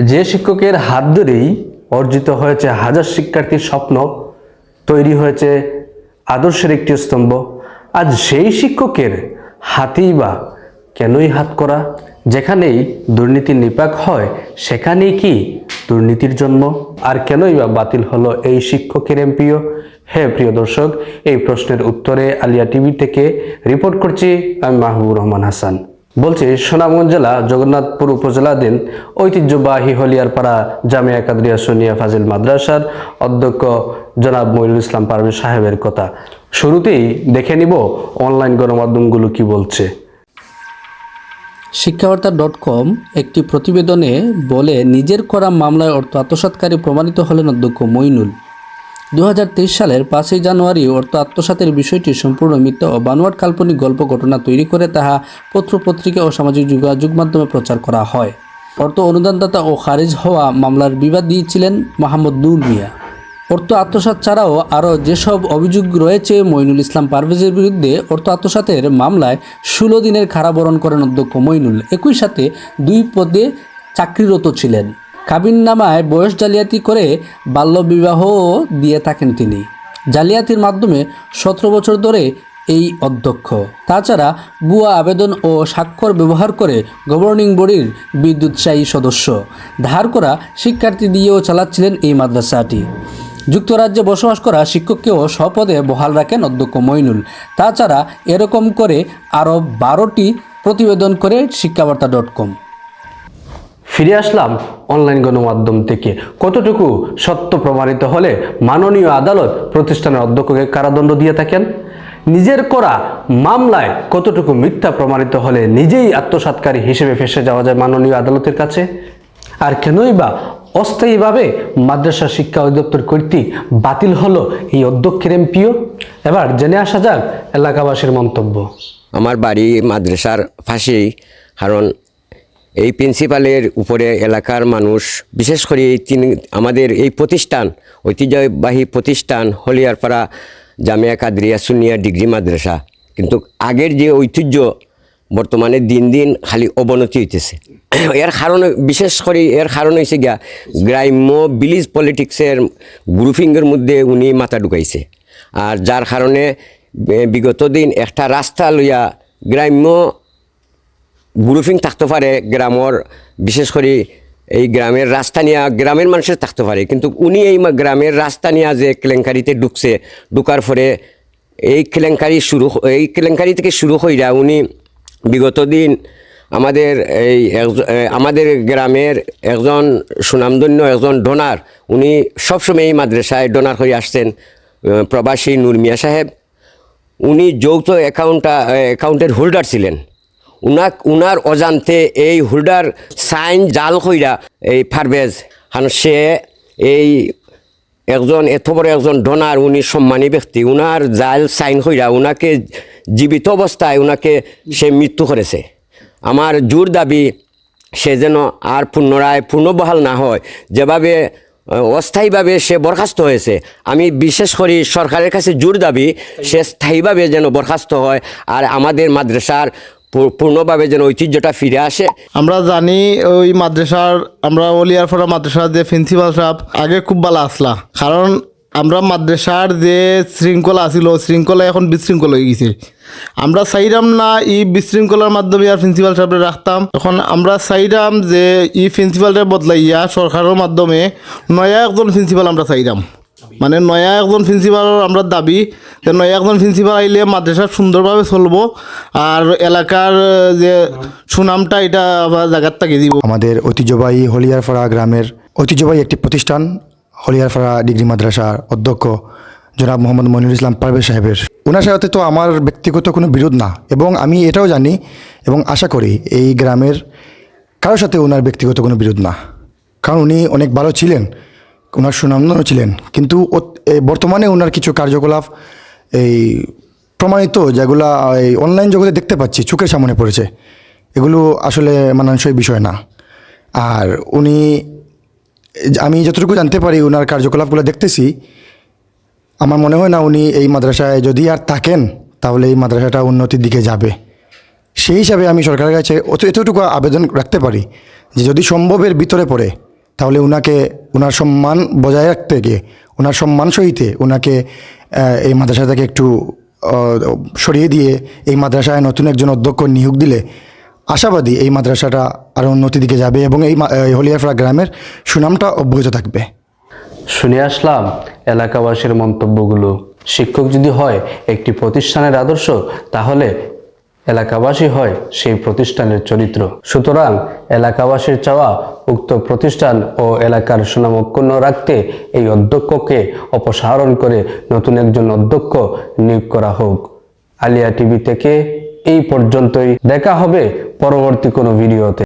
যে শিক্ষকের হাত ধরেই অর্জিত হয়েছে হাজার শিক্ষার্থীর স্বপ্ন, তৈরি হয়েছে আদর্শের একটি স্তম্ভ, আজ সেই শিক্ষকের হাতেই বা কেনই হাত করা? যেখানেই দুর্নীতির নিপাক হয় সেখানেই কি দুর্নীতির জন্ম? আর কেনই বা বাতিল হলো এই শিক্ষকের এমপিও? হ্যাঁ প্রিয় দর্শক, এই প্রশ্নের উত্তরে আলিয়া টিভি থেকে রিপোর্ট করছি আমি মাহবুবুর রহমান হাসান। বলছি, সুনামগঞ্জ জেলা জগন্নাথপুর উপজেলাধীন ঐতিহ্যবাহী হলিয়ারপাড়া জামিয়া কাদরিয়া সুন্নিয়া ফাজিল মাদ্রাসার অধ্যক্ষ জনাব মঈনুল ইসলাম পারভেজ সাহেবের কথা। শুরুতেই দেখে নিব অনলাইন গণমাধ্যমগুলো কি বলছে। শিক্ষাবার্তা.com একটি প্রতিবেদনে বলে, নিজের করা মামলায় অর্থ আত্মসাৎকারী প্রমাণিত হলেন অধ্যক্ষ মঈনুল। 2023 সালের 5 জানুয়ারি অর্থ আত্মসাতের বিষয়টি সম্পূর্ণ মিথ্যা ও বানোয়াট কাল্পনিক গল্প ঘটনা তৈরি করে তাহা পত্রপত্রিকা ও সামাজিক যোগাযোগ মাধ্যমে প্রচার করা হয়। অর্থ অনুদানদাতা ও খারিজ হওয়া মামলার বিবাদী ছিলেন মোহাম্মদ নূর মিয়া। অর্থ আত্মসাৎ ছাড়াও আরও যেসব অভিযোগ রয়েছে, মঈনুল ইসলাম পারভেজের বিরুদ্ধে অর্থ আত্মসাতের মামলায় 16 দিনের কারাবরণ করেন অধ্যক্ষ মঈনুল। একই সাথে 2 পদে চাকরিরত ছিলেন। কাবিননামায় বয়স জালিয়াতি করে বাল্যবিবাহও দিয়ে থাকেন তিনি। জালিয়াতির মাধ্যমে 17 বছর ধরে এই অধ্যক্ষ। তাছাড়া ভুয়া আবেদন ও স্বাক্ষর ব্যবহার করে গভর্নিং বডির বিদ্যুৎসায়ী সদস্য ধার করা শিক্ষার্থী দিয়েও চালাচ্ছিলেন এই মাদ্রাসাটি। যুক্তরাজ্যে বসবাস করা শিক্ষককেও স্বপদে বহাল রাখেন অধ্যক্ষ মঈনুল। তাছাড়া এরকম করে আরও 12টি প্রতিবেদন করে শিক্ষাবার্তা.com। ফিরে আসলাম অনলাইন গণমাধ্যম থেকে। কতটুকু সত্য প্রমাণিত হলে মাননীয় আদালত প্রতিষ্ঠানের অধ্যক্ষকে কারাদণ্ড দিয়ে থাকেন? নিজের করা মামলায় কতটুকু মিথ্যা প্রমাণিত হলে নিজেই আত্মসাৎকারী হিসেবে ফেসে যাওয়া যায় মাননীয় আদালতের কাছে? আর কেনই বা অস্থায়ীভাবে মাদ্রাসা শিক্ষা অধিদপ্তর কর্তৃক বাতিল হলো এই অধ্যক্ষের এমপিও? এবার জেনে আসা যাক এলাকাবাসীর মন্তব্য। আমার বাড়ি মাদ্রাসার পাশেই, কারণ এই প্রিন্সিপালের উপরে এলাকার মানুষ, বিশেষ করে আমাদের এই প্রতিষ্ঠান, ঐতিহ্যবাহী প্রতিষ্ঠান হলিয়ারপাড়া জামিয়া কাদরিয়া সুন্নিয়া ডিগ্রি মাদ্রাসা, কিন্তু আগের যে ঐতিহ্য বর্তমানে দিন দিন খালি অবনতি হইতেছে। এর কারণ, বিশেষ করে এর কারণ হয়েছে গিয়া গ্রাম্য ভিলেজ পলিটিক্সের গ্রুপিংয়ের মধ্যে উনি মাথা ঢুকাইছে। আর যার কারণে বিগত দিন একটা রাস্তা লইয়া গ্রাম্য গ্রুপিং থাকতে পারে, গ্রামের বিশেষ করে এই গ্রামের রাস্তা নিয়ে গ্রামের মানুষের থাকতে পারে, কিন্তু উনি এই গ্রামের রাস্তা নিয়ে যে কেলেঙ্কারিতে ঢুকার পরে এই কেলেঙ্কারি থেকে শুরু হইয়া উনি বিগত দিন আমাদের গ্রামের একজন সুনামধন্য একজন ডোনার, উনি সবসময় এই মাদ্রাসায় ডোনার হয়ে আসছেন, প্রবাসী নূর মিয়া সাহেব। উনি যৌথ অ্যাকাউন্টের হোল্ডার ছিলেন। উনার অজান্তে এই হোল্ডার সাইন জাল কইরা এই পারভেজ, কারণ সে এই একজন এত বড় একজন ডোনার, উনি সম্মানী ব্যক্তি, উনার জাল সাইন কইরা উনাকে জীবিত অবস্থায় উনাকে সে মৃত্যু করেছে। আমার জোর দাবি সে যেন আর পুনরায় পুনর্বহাল না হয়। যেভাবে অস্থায়ীভাবে সে বরখাস্ত হয়েছে, আমি বিশেষ করে সরকারের কাছে জোর দাবি সে স্থায়ীভাবে যেন বরখাস্ত হয়, আর আমাদের মাদ্রাসার পূর্ণভাবে যেন ঐতিহ্যটা ফিরে আসে। আমরা জানি ওই মাদ্রাসার, আমরা হলিয়ারপাড়া মাদ্রাসার যে প্রিন্সিপাল সাহেব আগে খুব ভালো আসলা, কারণ আমরা মাদ্রাসার যে শৃঙ্খলা আছিল শৃঙ্খলা এখন বিশৃঙ্খল হয়ে গেছে। আমরা চাইলাম না এই বিশৃঙ্খলার মাধ্যমে আর প্রিন্সিপাল সাহেবরে রাখতাম, তখন আমরা চাইলাম যে এই প্রিন্সিপালটা বদলাইয়া সরকারের মাধ্যমে নয়া একজন প্রিন্সিপাল আমরা চাইলাম। মানে নয়া একজন প্রিন্সিপাল আমরা দাবি যে নয়া একজন প্রিন্সিপাল আইলে মাদ্রাসা সুন্দরভাবে চলবো, আর এলাকার যে সুনামটা এটা আবার জায়গার থেকে দিব। আমাদের ঐতিহ্যবাহী হলিয়ারপাড়া গ্রামের ঐতিহ্যবাহী একটি প্রতিষ্ঠান হলিয়ারপাড়া ডিগ্রি মাদ্রাসার অধ্যক্ষ জনাব মোহাম্মদ মঈনুল ইসলাম পারভেজ সাহেবের, ওনার সাথে তো আমার ব্যক্তিগত কোনো বিরোধ না, এবং আমি এটাও জানি এবং আশা করি এই গ্রামের কারোর সাথে ওনার ব্যক্তিগত কোনো বিরোধ না, কারণ উনি অনেক ভালো ছিলেন, ওনার সুনামধন্য ছিলেন। কিন্তু বর্তমানে ওনার কিছু কার্যকলাপ এই প্রমাণিত, যেগুলো এই অনলাইন জগতে দেখতে পাচ্ছি, চোখের সামনে পড়েছে, এগুলো আসলে মানানসই বিষয় না। আর আমি যতটুকু জানতে পারি ওনার কার্যকলাপগুলো দেখতেছি, আমার মনে হয় না উনি এই মাদ্রাসায় যদি আর থাকেন তাহলে এই মাদ্রাসাটা উন্নতির দিকে যাবে। সেই হিসাবে আমি সরকারের কাছে এতটুকু আবেদন রাখতে পারি যে যদি সম্ভবের ভিতরে পড়ে তাহলে ওনার সম্মান বজায় রাখতে গিয়ে ওনার সম্মান সহিতে ওনাকে এই মাদ্রাসা থেকে একটু সরিয়ে দিয়ে এই মাদ্রাসায় নতুন একজন অধ্যক্ষ নিয়োগ দিলে আশাবাদী এই মাদ্রাসাটা আরও উন্নতির দিকে যাবে এবং এই হলিয়ারপাড়া গ্রামের সুনামটা অব্যাহত থাকবে। শুনে আসলাম এলাকাবাসীর মন্তব্যগুলো। শিক্ষক যদি হয় একটি প্রতিষ্ঠানের আদর্শ, তাহলে এলাকাবাসী হয় সেই প্রতিষ্ঠানের চরিত্র। সুতরাং এলাকাবাসীর চাওয়া উক্ত প্রতিষ্ঠান ও এলাকার সুনাম অক্ষুণ্ণ রাখতে এই অধ্যক্ষকে অপসারণ করে নতুন একজন অধ্যক্ষ নিয়োগ করা হোক। আলিয়া টিভি থেকে এই পর্যন্তই। দেখা হবে পরবর্তী কোনো ভিডিওতে।